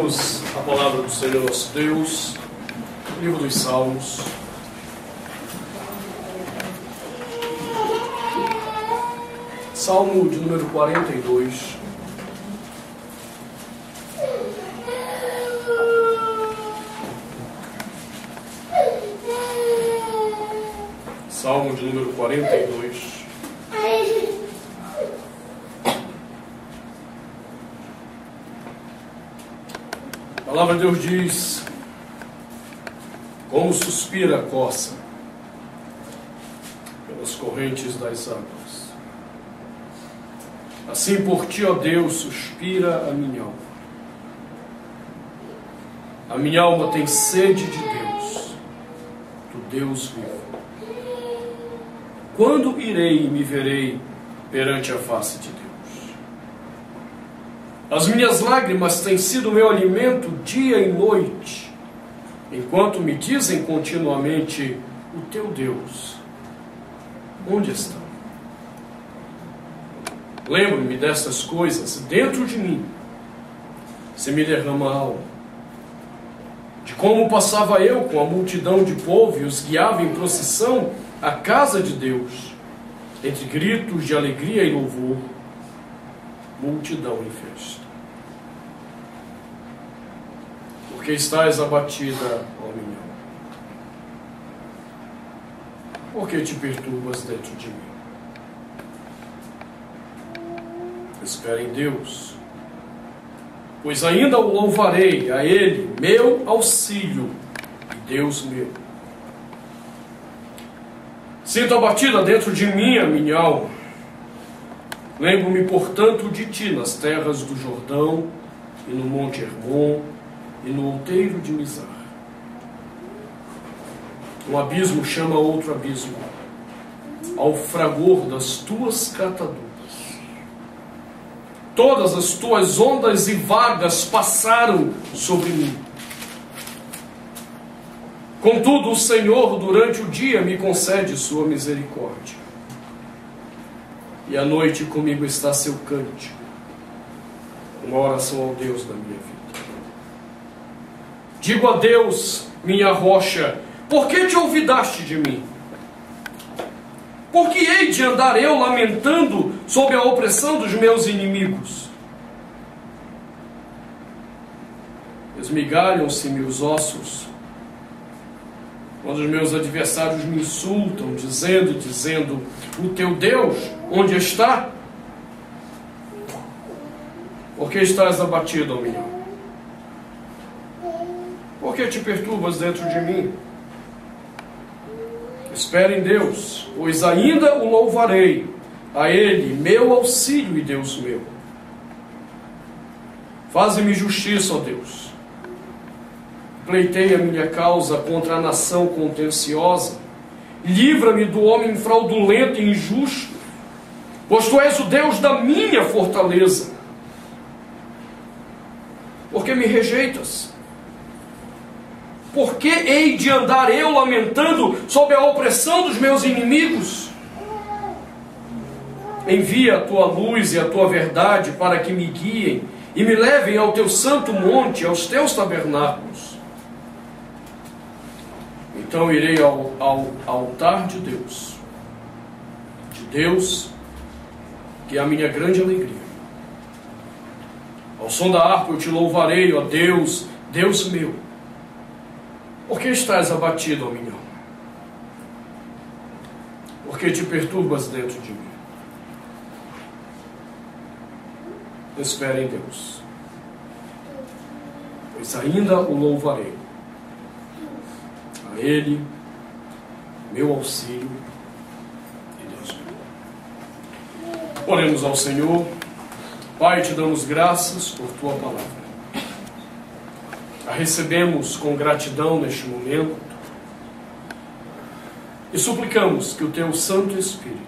Abrimos a palavra do Senhor nosso Deus, livro dos Salmos. Salmo de número 42. Salmo de número 42. A palavra de Deus diz: como suspira a coça pelas correntes das águas, assim por ti, ó Deus, suspira a minha alma. A minha alma tem sede de Deus, do Deus vivo. Quando irei e me verei perante a face de Deus? As minhas lágrimas têm sido meu alimento dia e noite, enquanto me dizem continuamente: o teu Deus, onde está? Lembro-me destas coisas dentro de mim, se me derrama a alma, de como passava eu com a multidão de povo e os guiava em procissão à casa de Deus, entre gritos de alegria e louvor, multidão em festa. Porque estás abatida, ó minha alma? Por que te perturbas dentro de mim? Espera em Deus, pois ainda o louvarei, a Ele, meu auxílio e Deus meu. Sinto abatida dentro de mim a minha alma. Lembro-me, portanto, de ti nas terras do Jordão, e no Monte Hermon, e no outeiro de Mizar. Um abismo chama outro abismo, ao fragor das tuas catadupas. Todas as tuas ondas e vagas passaram sobre mim. Contudo, o Senhor, durante o dia, me concede sua misericórdia. E à noite comigo está seu cântico, uma oração ao Deus da minha vida. Digo a Deus, minha rocha: por que te olvidaste de mim? Por que hei de andar eu lamentando sob a opressão dos meus inimigos? Esmigalham-se-me os ossos, quando os meus adversários me insultam, dizendo: o teu Deus, onde está? Por que estás abatido, ó minha alma? Por que te perturbas dentro de mim? Espera em Deus, pois ainda o louvarei, a Ele, meu auxílio e Deus meu. Faze-me justiça, ó Deus. Pleitei a minha causa contra a nação contenciosa. Livra-me do homem fraudulento e injusto, pois tu és o Deus da minha fortaleza. Por que me rejeitas? Por que hei de andar eu lamentando sob a opressão dos meus inimigos? Envia a tua luz e a tua verdade para que me guiem e me levem ao teu santo monte, aos teus tabernáculos. Então irei ao altar de Deus, que é a minha grande alegria. Ao som da harpa eu te louvarei, ó Deus, Deus meu. Por que estás abatido, ó minha alma? Por que te perturbas dentro de mim? Espera em Deus, pois ainda o louvarei, a Ele, meu auxílio e Deus meu. Oremos ao Senhor. Pai, te damos graças por tua palavra. A recebemos com gratidão neste momento e suplicamos que o teu Santo Espírito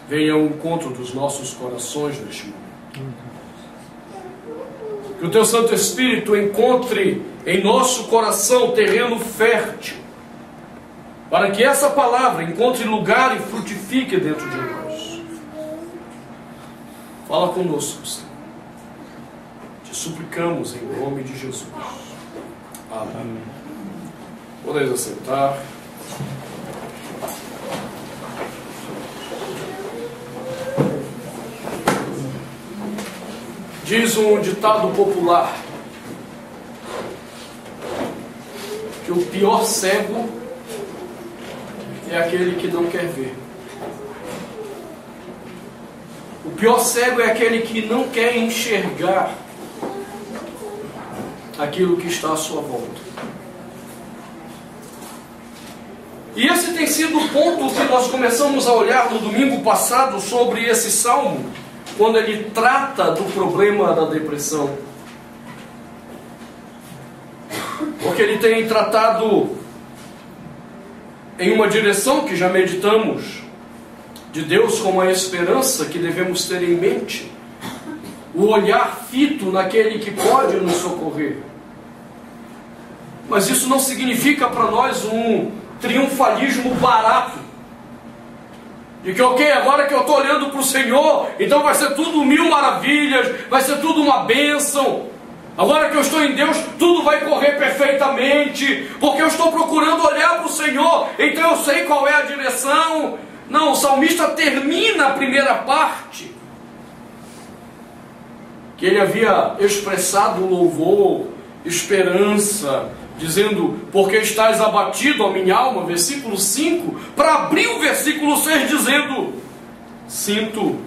venha ao encontro dos nossos corações neste momento. Que o teu Santo Espírito encontre em nosso coração terreno fértil, para que essa palavra encontre lugar e frutifique dentro de nós. Fala conosco, Senhor. Te suplicamos em nome de Jesus. Amém. Podeis assentar. Diz um ditado popular que o pior cego é aquele que não quer ver. O pior cego é aquele que não quer enxergar aquilo que está à sua volta. E esse tem sido o ponto que nós começamos a olhar no domingo passado sobre esse salmo, quando ele trata do problema da depressão. Porque ele tem tratado em uma direção que já meditamos, de Deus como a esperança que devemos ter em mente, o olhar fito naquele que pode nos socorrer. Mas isso não significa para nós um triunfalismo barato, de que, ok, agora que eu estou olhando para o Senhor, então vai ser tudo mil maravilhas, vai ser tudo uma bênção. Agora que eu estou em Deus, tudo vai correr perfeitamente, porque eu estou procurando olhar para o Senhor, então eu sei qual é a direção. Não, o salmista termina a primeira parte, que ele havia expressado louvor, esperança, dizendo, porque estás abatido, a minha alma, versículo 5, para abrir o versículo 6 dizendo, sinto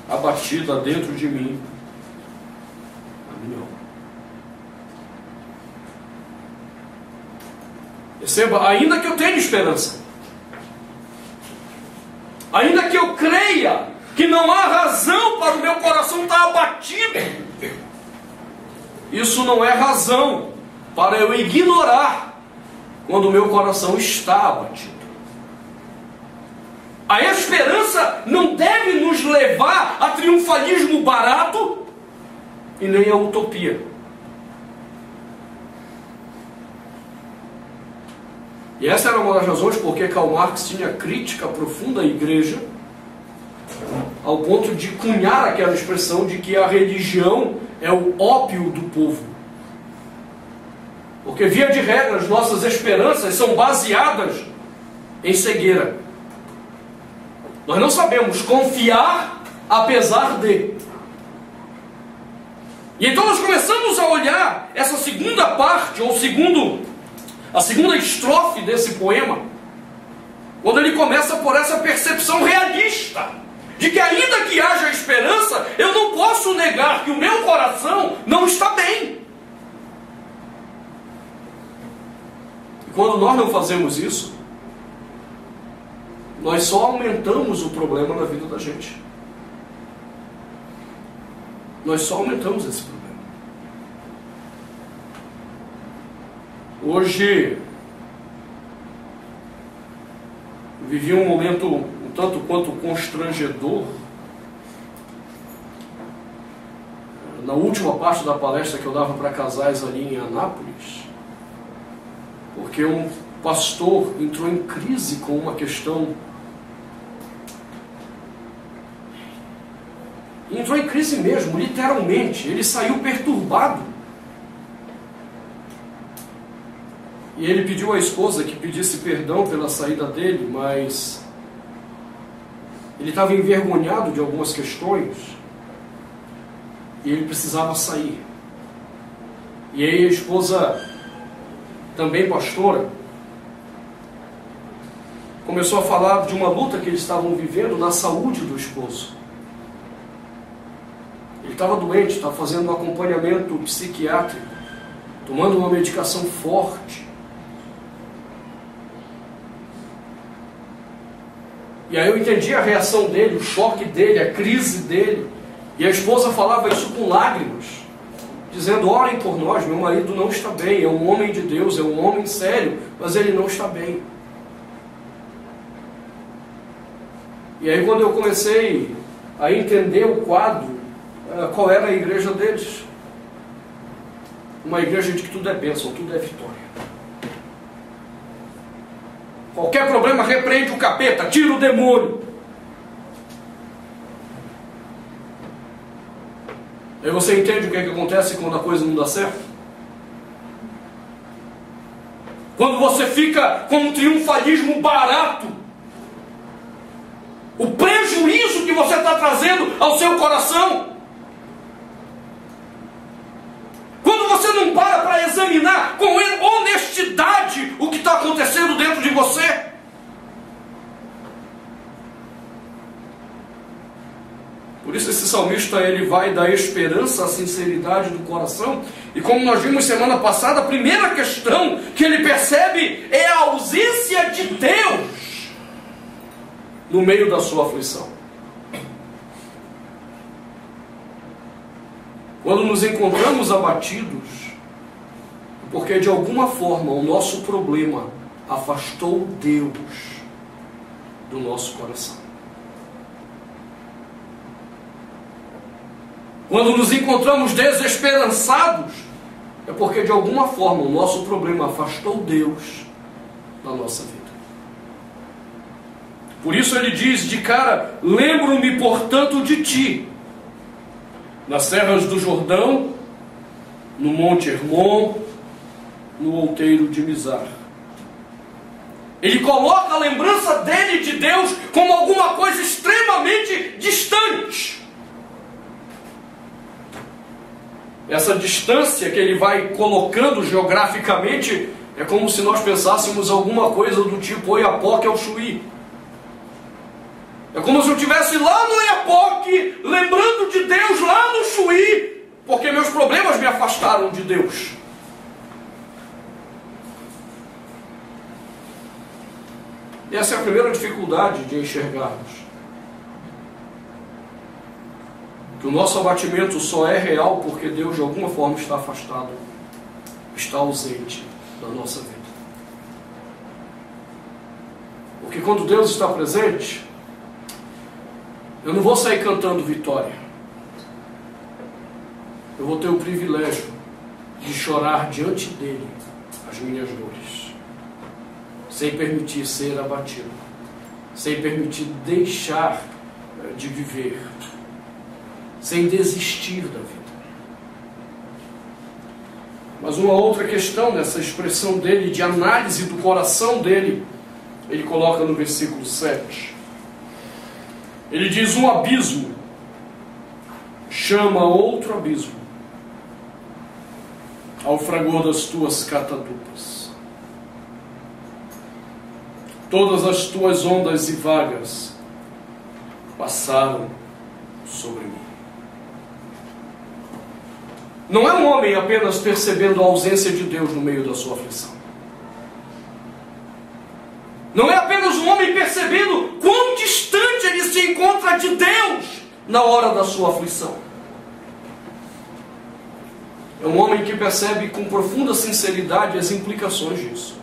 abatida dentro de mim a minha alma. Perceba, ainda que eu tenha esperança, ainda que eu creia que não há razão para o meu coração estar abatido, isso não é razão para eu ignorar quando o meu coração está abatido. A esperança não deve nos levar a triunfalismo barato e nem a utopia. E essa era uma das razões porque Karl Marx tinha crítica profunda à igreja, ao ponto de cunhar aquela expressão de que a religião é o ópio do povo. Porque, via de regra, as nossas esperanças são baseadas em cegueira. Nós não sabemos confiar apesar de. E então nós começamos a olhar essa segunda parte, ou a segunda estrofe desse poema, quando ele começa por essa percepção realista, de que ainda que haja esperança, eu não posso negar que o meu coração não está bem. Quando nós não fazemos isso, nós só aumentamos o problema na vida da gente. Nós só aumentamos esse problema. Hoje, vivi um momento um tanto quanto constrangedor. Na última parte da palestra que eu dava para casais ali em Anápolis, porque um pastor entrou em crise com uma questão. Entrou em crise mesmo, literalmente. Ele saiu perturbado. E ele pediu à esposa que pedisse perdão pela saída dele, mas ele estava envergonhado de algumas questões e ele precisava sair. E aí a esposa, também pastora, começou a falar de uma luta que eles estavam vivendo na saúde do esposo. Ele estava doente, estava fazendo um acompanhamento psiquiátrico, tomando uma medicação forte. E aí eu entendi a reação dele, o choque dele, a crise dele. E a esposa falava isso com lágrimas, dizendo, orem por nós, meu marido não está bem, é um homem de Deus, é um homem sério, mas ele não está bem. E aí quando eu comecei a entender o quadro, qual era a igreja deles? Uma igreja de que tudo é bênção, tudo é vitória. Qualquer problema, repreende o capeta, tira o demônio. Aí você entende o que é que acontece quando a coisa não dá certo? Quando você fica com um triunfalismo barato, o prejuízo que você está trazendo ao seu coração. Quando você não para examinar com honestidade o que está acontecendo dentro de você. Por isso esse salmista, ele vai da esperança à sinceridade do coração. E como nós vimos semana passada, a primeira questão que ele percebe é a ausência de Deus no meio da sua aflição. Quando nos encontramos abatidos, porque de alguma forma o nosso problema afastou Deus do nosso coração. Quando nos encontramos desesperançados, é porque de alguma forma o nosso problema afastou Deus da nossa vida. Por isso ele diz de cara: lembro-me, portanto, de ti, nas serras do Jordão, no Monte Hermon, no outeiro de Mizar. Ele coloca a lembrança dele de Deus como alguma coisa extremamente distante. Essa distância que ele vai colocando geograficamente é como se nós pensássemos alguma coisa do tipo Oiapoque ao Chuí. É como se eu estivesse lá no Oiapoque, lembrando de Deus lá no Chuí, porque meus problemas me afastaram de Deus. E essa é a primeira dificuldade de enxergarmos. Que o nosso abatimento só é real porque Deus de alguma forma está afastado, está ausente da nossa vida. Porque quando Deus está presente, eu não vou sair cantando vitória. Eu vou ter o privilégio de chorar diante dele as minhas dores, sem permitir ser abatido, sem permitir deixar de viver, sem desistir da vida. Mas uma outra questão nessa expressão dele, de análise do coração dele, ele coloca no versículo 7. Ele diz: um abismo chama outro abismo ao fragor das tuas catadupas. Todas as tuas ondas e vagas passaram sobre mim. Não é um homem apenas percebendo a ausência de Deus no meio da sua aflição. Não é apenas um homem percebendo quão distante ele se encontra de Deus na hora da sua aflição. É um homem que percebe com profunda sinceridade as implicações disso.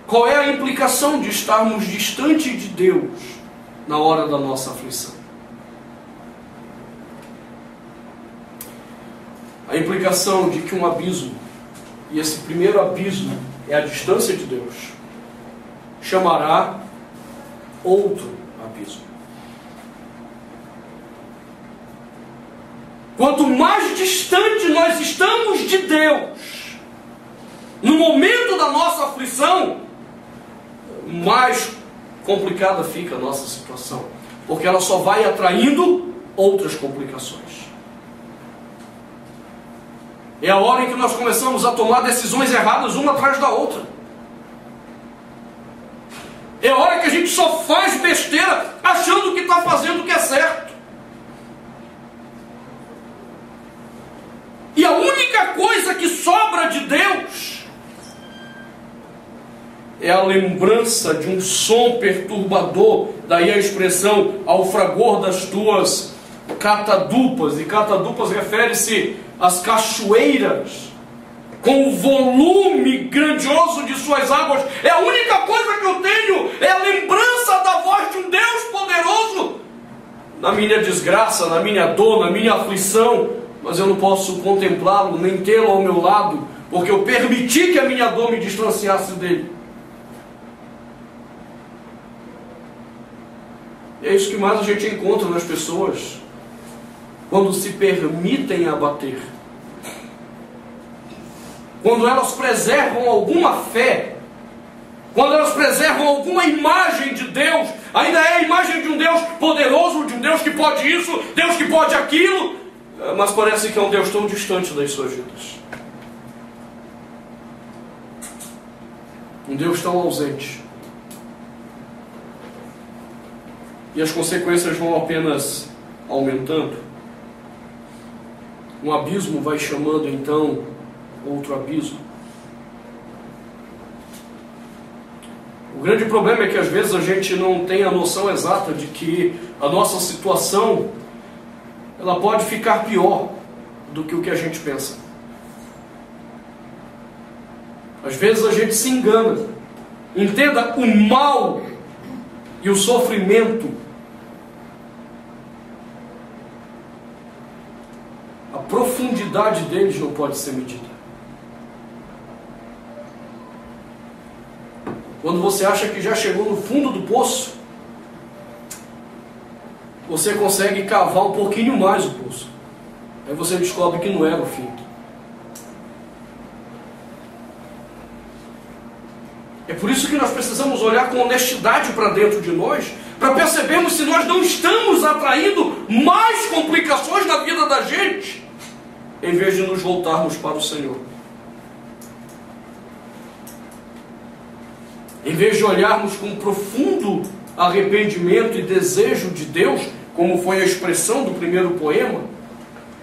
Qual é a implicação de estarmos distante de Deus na hora da nossa aflição? A implicação de que um abismo, e esse primeiro abismo é a distância de Deus, chamará outro abismo. Quanto mais distante nós estamos de Deus, no momento da nossa aflição, mais complicada fica a nossa situação, porque ela só vai atraindo outras complicações. É a hora em que nós começamos a tomar decisões erradas uma atrás da outra. É a hora que a gente só faz besteira achando que está fazendo o que é certo. E a única coisa que sobra de Deus é a lembrança de um som perturbador, daí a expressão ao fragor das tuas catadupas, e catadupas refere-se às cachoeiras, com o volume grandioso de suas águas. É a única coisa que eu tenho, é a lembrança da voz de um Deus poderoso na minha desgraça, na minha dor, na minha aflição, mas eu não posso contemplá-lo, nem tê-lo ao meu lado, porque eu permiti que a minha dor me distanciasse dele. E é isso que mais a gente encontra nas pessoas quando se permitem abater. Quando elas preservam alguma fé, quando elas preservam alguma imagem de Deus, ainda é a imagem de um Deus poderoso, de um Deus que pode isso, Deus que pode aquilo, mas parece que é um Deus tão distante das suas vidas. Um Deus tão ausente. E as consequências vão apenas aumentando. Um abismo vai chamando então outro abismo. O grande problema é que às vezes a gente não tem a noção exata de que a nossa situação ela pode ficar pior do que o que a gente pensa. Às vezes a gente se engana. Entenda, o mal e o sofrimento, a profundidade deles não pode ser medida. Quando você acha que já chegou no fundo do poço, você consegue cavar um pouquinho mais o poço. Aí você descobre que não era o fim. É por isso que nós precisamos olhar com honestidade para dentro de nós, para percebermos se nós não estamos atraindo mais complicações na vida da gente, em vez de nos voltarmos para o Senhor. Em vez de olharmos com profundo arrependimento e desejo de Deus, como foi a expressão do primeiro poema,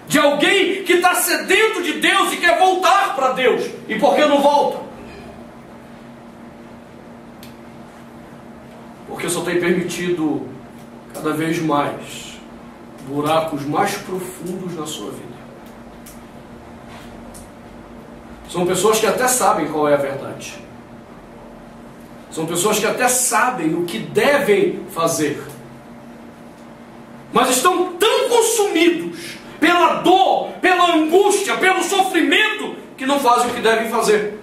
de alguém que está sedento de Deus e quer voltar para Deus. E por que não volta? Porque só tem permitido cada vez mais buracos mais profundos na sua vida. São pessoas que até sabem qual é a verdade. São pessoas que até sabem o que devem fazer. Mas estão tão consumidos pela dor, pela angústia, pelo sofrimento, que não fazem o que devem fazer.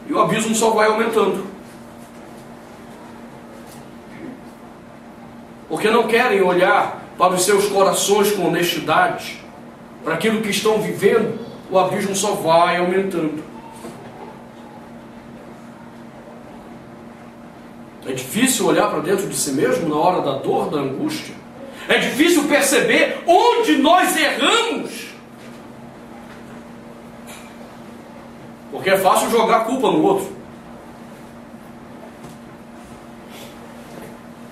E o abismo só vai aumentando. Porque não querem olhar para os seus corações com honestidade, para aquilo que estão vivendo, o abismo só vai aumentando. É difícil olhar para dentro de si mesmo na hora da dor, da angústia. É difícil perceber onde nós erramos. Porque é fácil jogar a culpa no outro.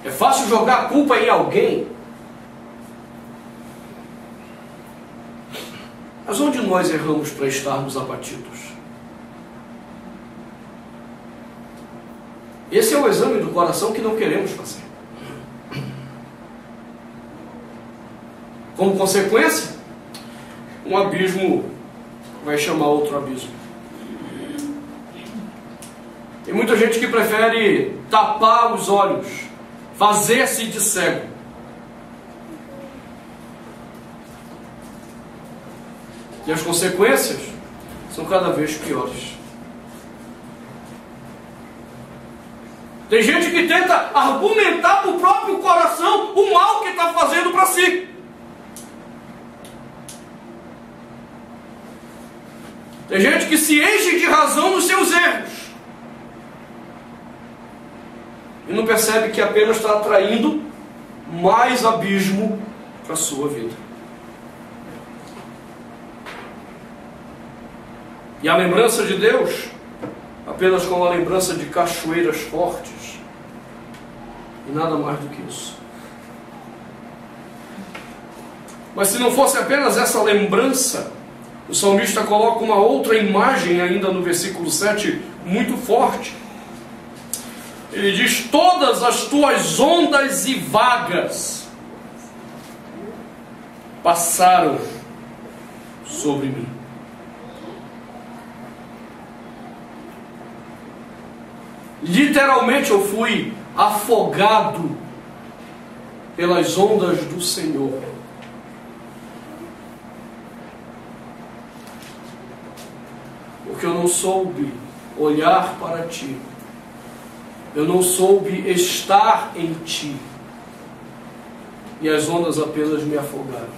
É fácil jogar a culpa em alguém. Mas onde nós erramos para estarmos abatidos? Esse é o exame do coração que não queremos fazer. Como consequência, um abismo vai chamar outro abismo. Tem muita gente que prefere tapar os olhos, fazer-se de cego. E as consequências são cada vez piores. Tem gente que tenta argumentar para o próprio coração o mal que está fazendo para si. Tem gente que se enche de razão nos seus erros e não percebe que apenas está atraindo mais abismo para a sua vida. E a lembrança de Deus apenas como a lembrança de cachoeiras fortes e nada mais do que isso. Mas se não fosse apenas essa lembrança, o salmista coloca uma outra imagem ainda no versículo 7, muito forte. Ele diz: todas as tuas ondas e vagas passaram sobre mim. Literalmente eu fui afogado pelas ondas do Senhor. Porque eu não soube olhar para ti Eu não soube estar em ti. E as ondas apenas me afogaram.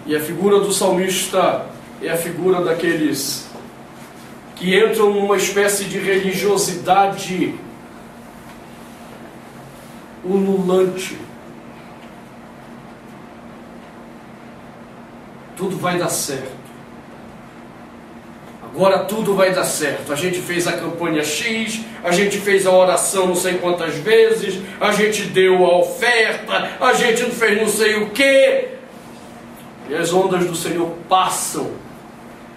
E a figura do salmista é a figura daqueles que entram numa espécie de religiosidade ululante. Tudo vai dar certo. Agora tudo vai dar certo. A gente fez a campanha X, a gente fez a oração não sei quantas vezes, a gente deu a oferta, a gente não fez não sei o quê. E as ondas do Senhor passam.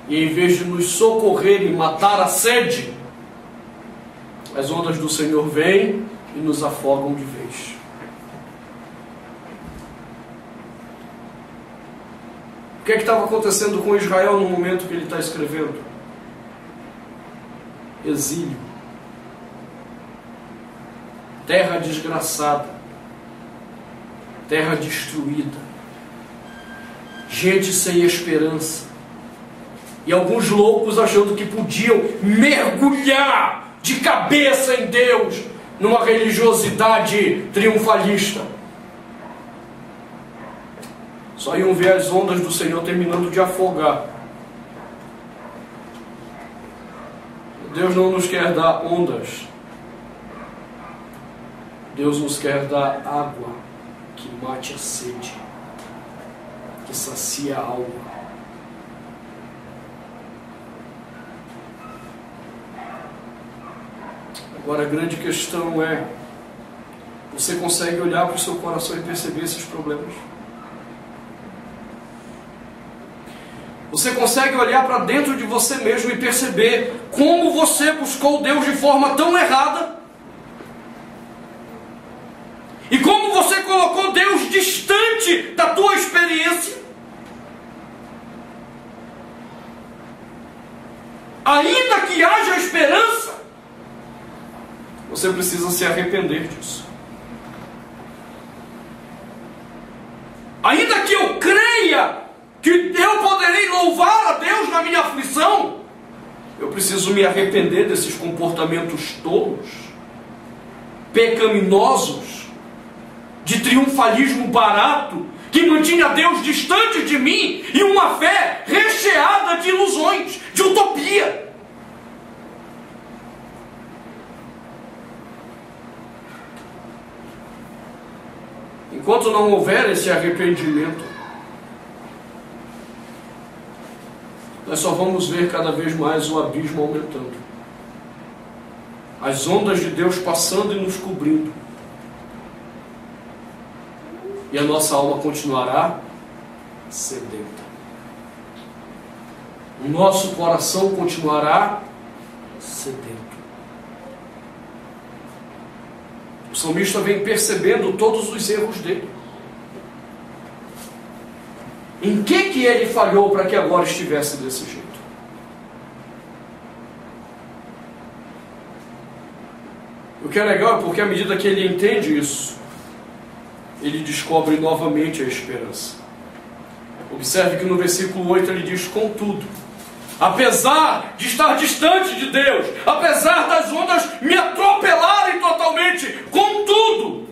E em vez de nos socorrer e matar a sede, as ondas do Senhor vêm e nos afogam de vez. O que é que estava acontecendo com Israel no momento que ele está escrevendo? Exílio. Terra desgraçada. Terra destruída. Gente sem esperança. E alguns loucos achando que podiam mergulhar de cabeça em Deus numa religiosidade triunfalista. Só iam ver as ondas do Senhor terminando de afogar. Deus não nos quer dar ondas. Deus nos quer dar água que mate a sede, que sacia a alma. Agora a grande questão é: você consegue olhar para o seu coração e perceber esses problemas? Você consegue olhar para dentro de você mesmo e perceber como você buscou Deus de forma tão errada? E como você colocou Deus distante da tua experiência? Ainda que haja esperança, você precisa se arrepender disso. Ainda que eu creia que eu poderei louvar a Deus na minha aflição, eu preciso me arrepender desses comportamentos tolos, pecaminosos, de triunfalismo barato, que mantinha Deus distante de mim e uma fé recheada de ilusões, de utopia. Enquanto não houver esse arrependimento, nós só vamos ver cada vez mais o abismo aumentando. As ondas de Deus passando e nos cobrindo. E a nossa alma continuará sedenta. O nosso coração continuará sedento. O salmista vem percebendo todos os erros dele. Em que ele falhou para que agora estivesse desse jeito? O que é legal é porque à medida que ele entende isso, ele descobre novamente a esperança. Observe que no versículo 8 ele diz: contudo, apesar de estar distante de Deus, apesar das ondas me atropelarem totalmente, contudo,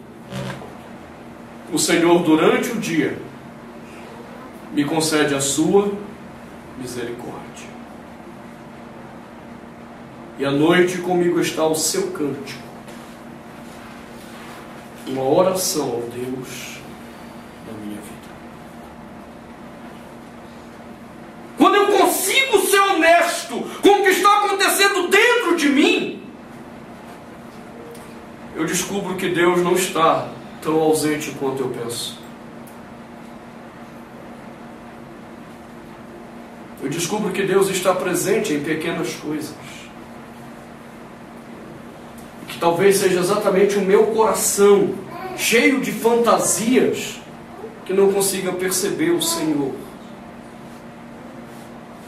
o Senhor durante o dia me concede a sua misericórdia. E à noite comigo está o seu cântico, uma oração ao Deus da minha vida. Quando eu consigo ser honesto com o que está acontecendo dentro de mim, eu descubro que Deus não está tão ausente quanto eu penso. Eu descubro que Deus está presente em pequenas coisas. Que talvez seja exatamente o meu coração, cheio de fantasias, que não consiga perceber o Senhor.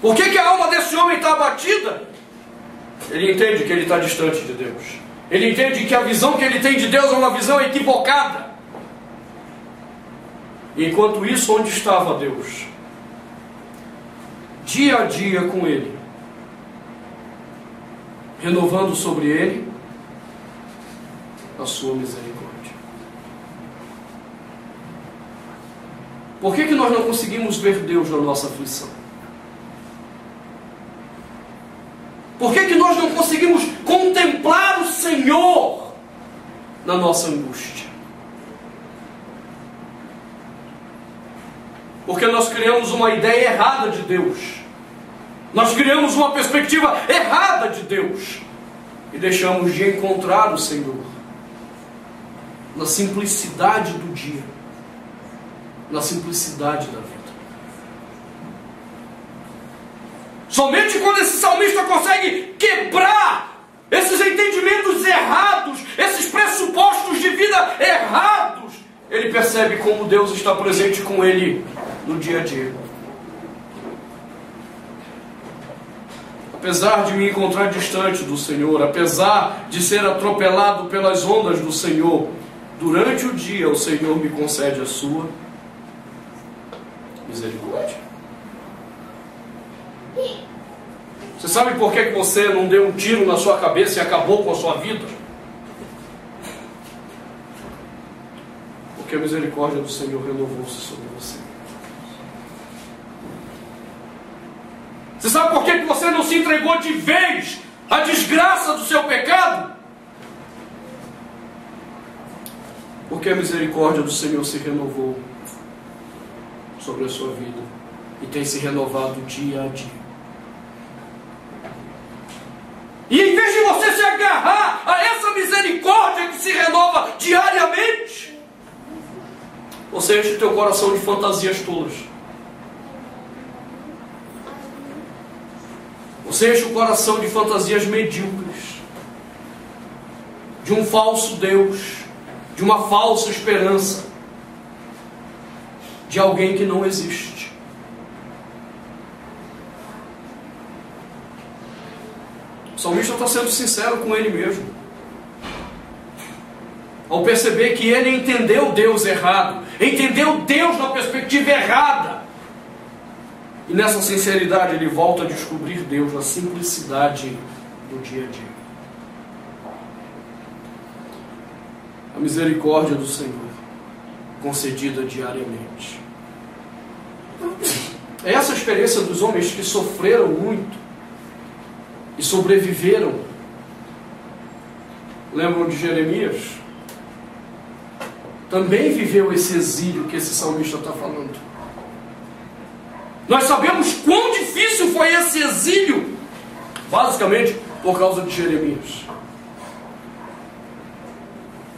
Por que a alma desse homem está abatida? Ele entende que ele está distante de Deus. Ele entende que a visão que ele tem de Deus é uma visão equivocada. E enquanto isso, onde estava Deus? Dia a dia com ele, renovando sobre ele a sua misericórdia. Por que nós não conseguimos ver Deus na nossa aflição? Por que nós não conseguimos contemplar o Senhor na nossa angústia? Porque nós criamos uma ideia errada de Deus. Nós criamos uma perspectiva errada de Deus. E deixamos de encontrar o Senhor na simplicidade do dia, na simplicidade da vida. Somente quando esse salmista consegue quebrar esses entendimentos errados, esses pressupostos de vida errados, ele percebe como Deus está presente com ele no dia a dia. Apesar de me encontrar distante do Senhor, apesar de ser atropelado pelas ondas do Senhor, durante o dia o Senhor me concede a sua misericórdia. Você sabe por que você não deu um tiro na sua cabeça e acabou com a sua vida? Porque a misericórdia do Senhor renovou-se sobre você. Você sabe por que você não se entregou de vez à desgraça do seu pecado? Porque a misericórdia do Senhor se renovou sobre a sua vida e tem se renovado dia a dia. E em vez de você se agarrar a essa misericórdia que se renova diariamente, você enche o teu coração de fantasias tolas. Você enche o coração de fantasias medíocres, de um falso Deus, de uma falsa esperança, de alguém que não existe. O salmista está sendo sincero com ele mesmo, ao perceber que ele entendeu Deus errado, entendeu Deus na perspectiva errada. E nessa sinceridade ele volta a descobrir Deus na simplicidade do dia a dia. A misericórdia do Senhor, concedida diariamente. É essa a experiência dos homens que sofreram muito e sobreviveram. Lembram de Jeremias? Também viveu esse exílio que esse salmista está falando. Nós sabemos quão difícil foi esse exílio, basicamente por causa de Jeremias.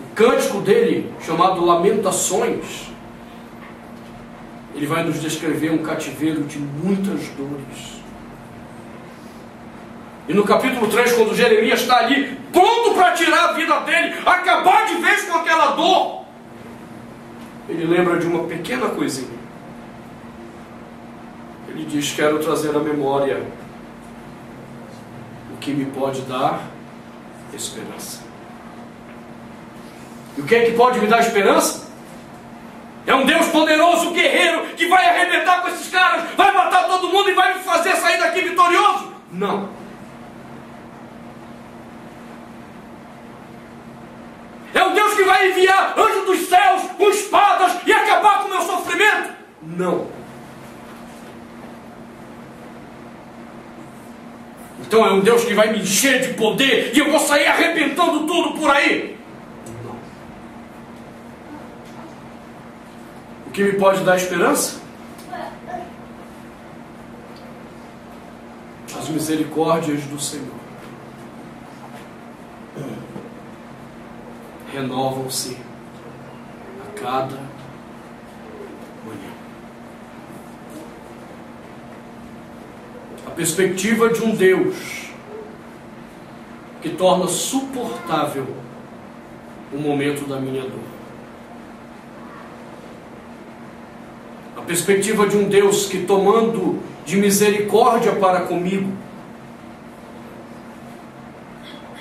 O cântico dele, chamado Lamentações, ele vai nos descrever um cativeiro de muitas dores. E no capítulo 3, quando Jeremias está ali, pronto para tirar a vida dele, acabar de vez com aquela dor, ele lembra de uma pequena coisinha. Ele diz: quero trazer à memória o que me pode dar esperança. E o que é que pode me dar esperança? É um Deus poderoso, guerreiro, que vai arrebentar com esses caras, vai matar todo mundo e vai me fazer sair daqui vitorioso? Não. É um Deus que vai enviar anjos dos céus com espadas e acabar com o meu sofrimento? Não. Então é um Deus que vai me encher de poder e eu vou sair arrebentando tudo por aí? Não. O que me pode dar esperança? As misericórdias do Senhor renovam-se a cada manhã. A perspectiva de um Deus que torna suportável o momento da minha dor. A perspectiva de um Deus que, tomando de misericórdia para comigo,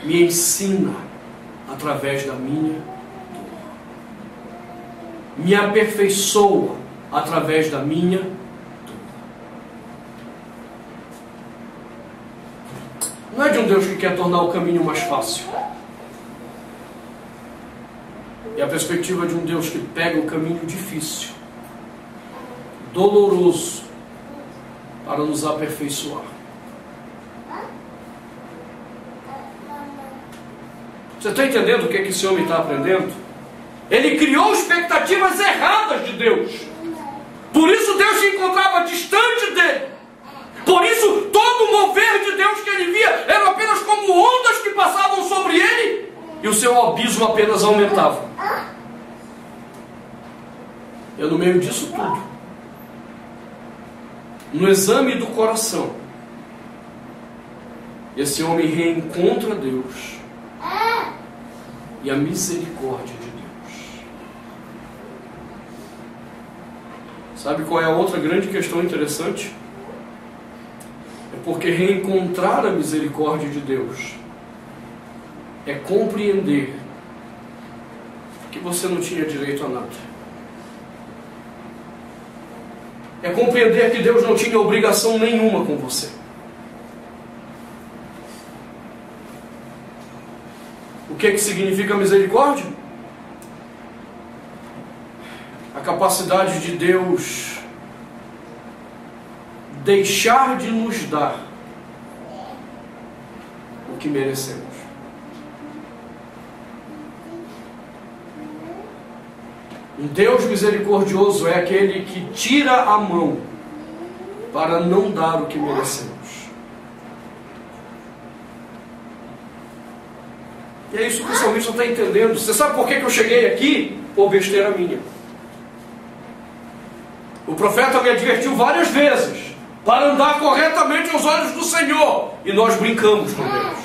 me ensina através da minha dor. Me aperfeiçoa através da minha dor. Não é de um Deus que quer tornar o caminho mais fácil. É a perspectiva de um Deus que pega o caminho difícil, doloroso, para nos aperfeiçoar. Você está entendendo o que esse homem está aprendendo? Ele criou expectativas erradas de Deus. Por isso Deus se encontrava distante dele. Por isso todo o mover de Deus que ele via era apenas como ondas que passavam sobre ele, e o seu abismo apenas aumentava. E no meio disso tudo, no exame do coração, esse homem reencontra Deus e a misericórdia de Deus. Sabe qual é a outra grande questão interessante? É porque reencontrar a misericórdia de Deus é compreender que você não tinha direito a nada. É compreender que Deus não tinha obrigação nenhuma com você. O que significa misericórdia? A capacidade de Deus deixar de nos dar o que merecemos. Um Deus misericordioso é aquele que tira a mão para não dar o que merecemos. E é isso que o salmista está entendendo. Você sabe por que eu cheguei aqui? Por besteira minha. O profeta me advertiu várias vezes para andar corretamente aos olhos do Senhor. E nós brincamos com Deus.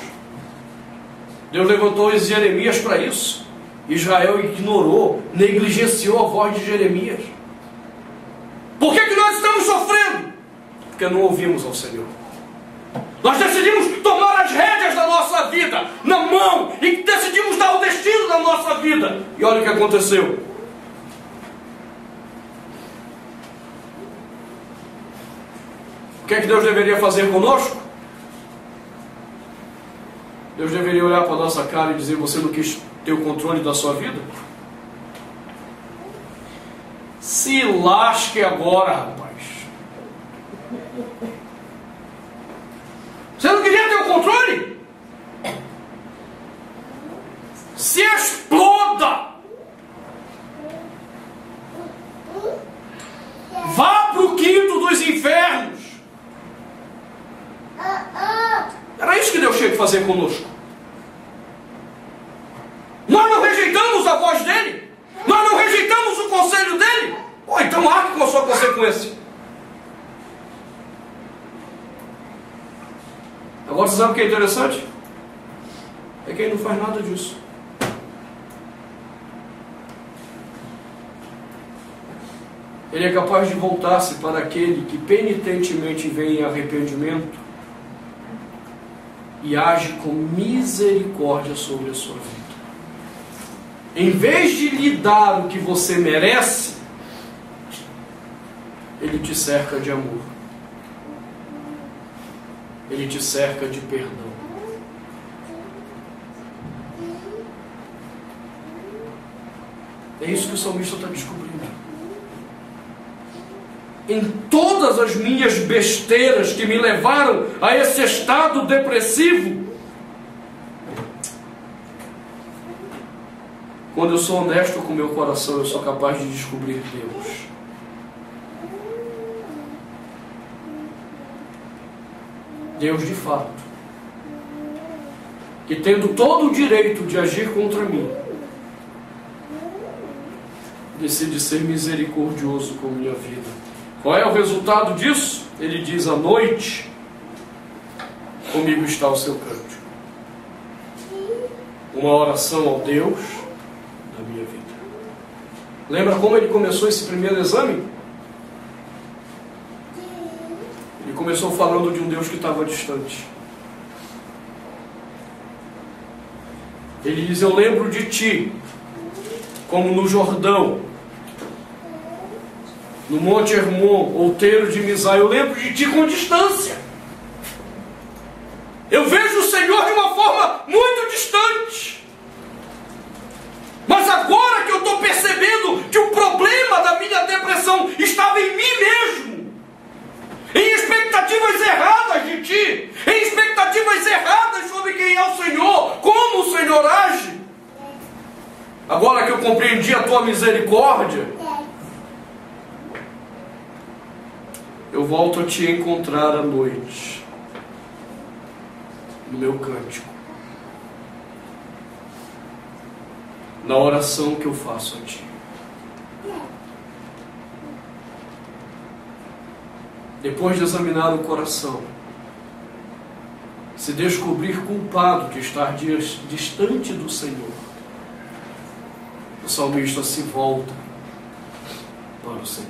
Deus levantou Jeremias para isso. Israel ignorou, negligenciou a voz de Jeremias. Por que nós estamos sofrendo? Porque não ouvimos ao Senhor. Nós decidimos tomar as rédeas da nossa vida na mão e decidimos dar o destino da nossa vida. E olha o que aconteceu. O que é que Deus deveria fazer conosco? Deus deveria olhar para a nossa cara e dizer: você não quis ter o controle da sua vida? Se lasque agora, rapaz. Você não queria ter o controle? Se exploda. Vá para o quinto dos infernos. Era isso que Deus tinha que fazer conosco. Nós não rejeitamos a voz dele. Nós não rejeitamos o conselho dele. Ou então arque com a sua consequência. Agora você sabe o que é interessante? É que ele não faz nada disso. Ele é capaz de voltar-se para aquele que penitentemente vem em arrependimento e age com misericórdia sobre a sua vida. Em vez de lhe dar o que você merece, ele te cerca de amor. Ele te cerca de perdão. É isso que o salmista está descobrindo. Em todas as minhas besteiras que me levaram a esse estado depressivo, quando eu sou honesto com o meu coração, eu sou capaz de descobrir Deus. Deus de fato, que tendo todo o direito de agir contra mim, decide ser misericordioso com minha vida. Qual é o resultado disso? Ele diz: à noite comigo está o seu cântico. Uma oração ao Deus da minha vida. Lembra como ele começou esse primeiro exame? Ele começou falando de um Deus que estava distante. Ele diz: eu lembro de ti, como no Jordão, no Monte Hermon, outeiro de Misá. Eu lembro de ti com distância. Eu vejo o Senhor de uma forma muito distante. Mas agora que eu estou percebendo que o problema da minha depressão estava em mim mesmo, em expectativas erradas de Ti, em expectativas erradas sobre quem é o Senhor, como o Senhor age. Agora que eu compreendi a Tua misericórdia, eu volto a Te encontrar à noite, no meu cântico, na oração que eu faço a Ti. Depois de examinar o coração, se descobrir culpado de estar distante do Senhor, o salmista se volta para o Senhor.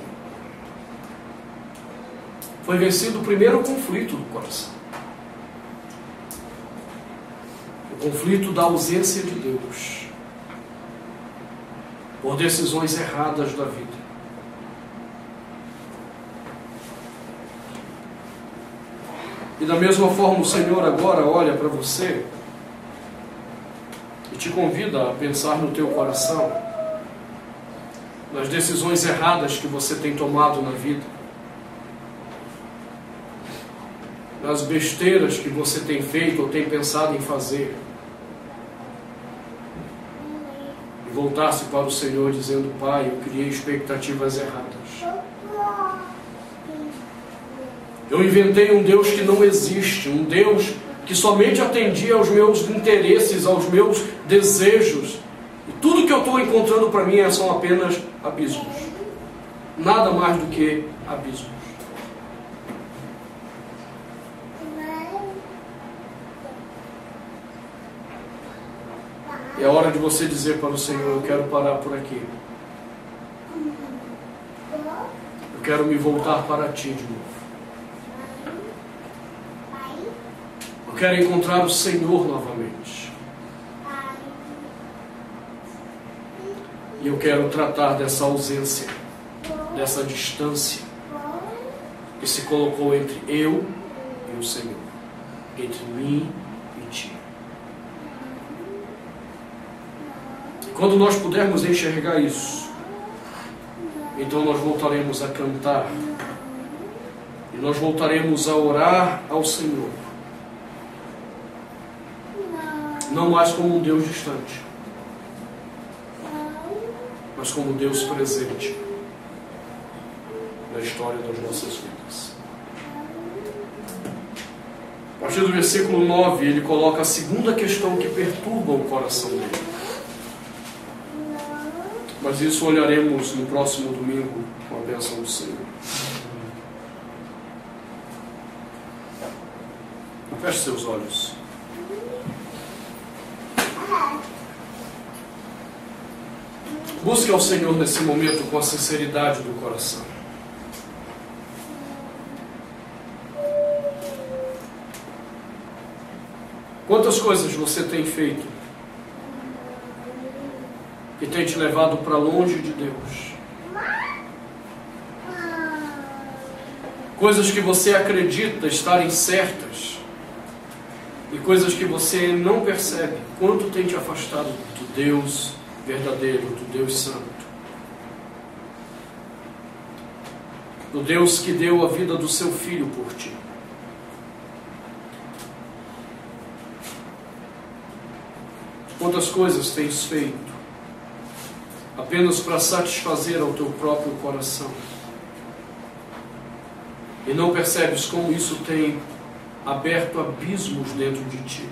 Foi vencido o primeiro conflito do coração. O conflito da ausência de Deus, por decisões erradas da vida. E da mesma forma o Senhor agora olha para você e te convida a pensar no teu coração, nas decisões erradas que você tem tomado na vida, nas besteiras que você tem feito ou tem pensado em fazer, e voltar-se para o Senhor dizendo: Pai, eu criei expectativas erradas. Eu inventei um Deus que não existe, um Deus que somente atendia aos meus interesses, aos meus desejos. E tudo que eu estou encontrando para mim são apenas abismos. Nada mais do que abismos. É hora de você dizer para o Senhor: eu quero parar por aqui. Eu quero me voltar para Ti de novo. Eu quero encontrar o Senhor novamente. E eu quero tratar dessa ausência, dessa distância que se colocou entre eu e o Senhor, entre mim e Ti. Quando nós pudermos enxergar isso, então nós voltaremos a cantar e nós voltaremos a orar ao Senhor, não mais como um Deus distante, mas como Deus presente na história das nossas vidas. A partir do versículo 9, ele coloca a segunda questão que perturba o coração dele. Mas isso olharemos no próximo domingo, com a bênção do Senhor. Feche seus olhos. Busque ao Senhor nesse momento com a sinceridade do coração. Quantas coisas você tem feito que tem te levado para longe de Deus? Coisas que você acredita estarem certas e coisas que você não percebe. Quanto tem te afastado do Deus verdadeiro, do Deus santo, do Deus que deu a vida do seu Filho por ti. Quantas coisas tens feito apenas para satisfazer ao teu próprio coração e não percebes como isso tem aberto abismos dentro de ti?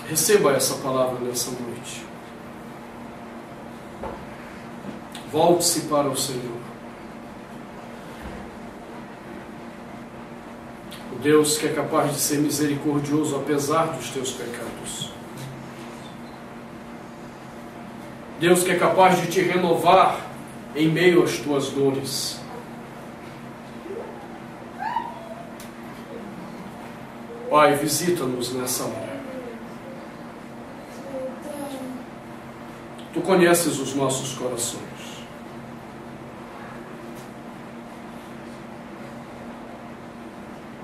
Receba essa palavra nessa noite. Volte-se para o Senhor. O Deus que é capaz de ser misericordioso apesar dos teus pecados. Deus que é capaz de te renovar em meio às tuas dores. Pai, visita-nos nessa hora. Tu conheces os nossos corações.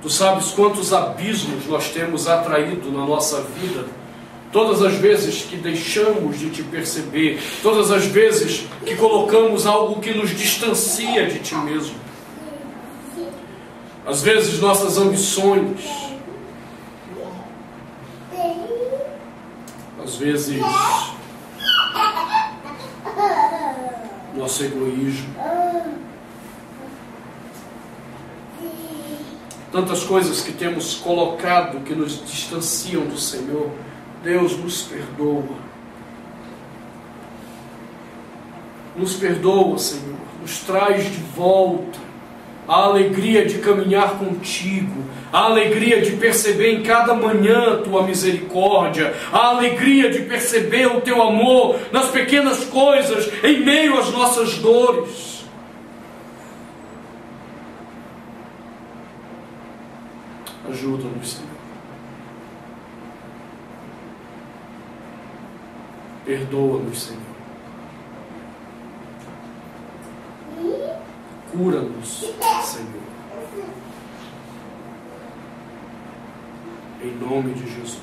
Tu sabes quantos abismos nós temos atraído na nossa vida, todas as vezes que deixamos de te perceber, todas as vezes que colocamos algo que nos distancia de ti mesmo. Às vezes nossas ambições, às vezes nosso egoísmo. Tantas coisas que temos colocado que nos distanciam do Senhor. Deus, nos perdoa. Nos perdoa, Senhor. Nos traz de volta a alegria de caminhar contigo, a alegria de perceber em cada manhã a tua misericórdia, a alegria de perceber o teu amor nas pequenas coisas, em meio às nossas dores. Ajuda-nos, Senhor. Perdoa-nos, Senhor. Cura-nos, Senhor. Em nome de Jesus.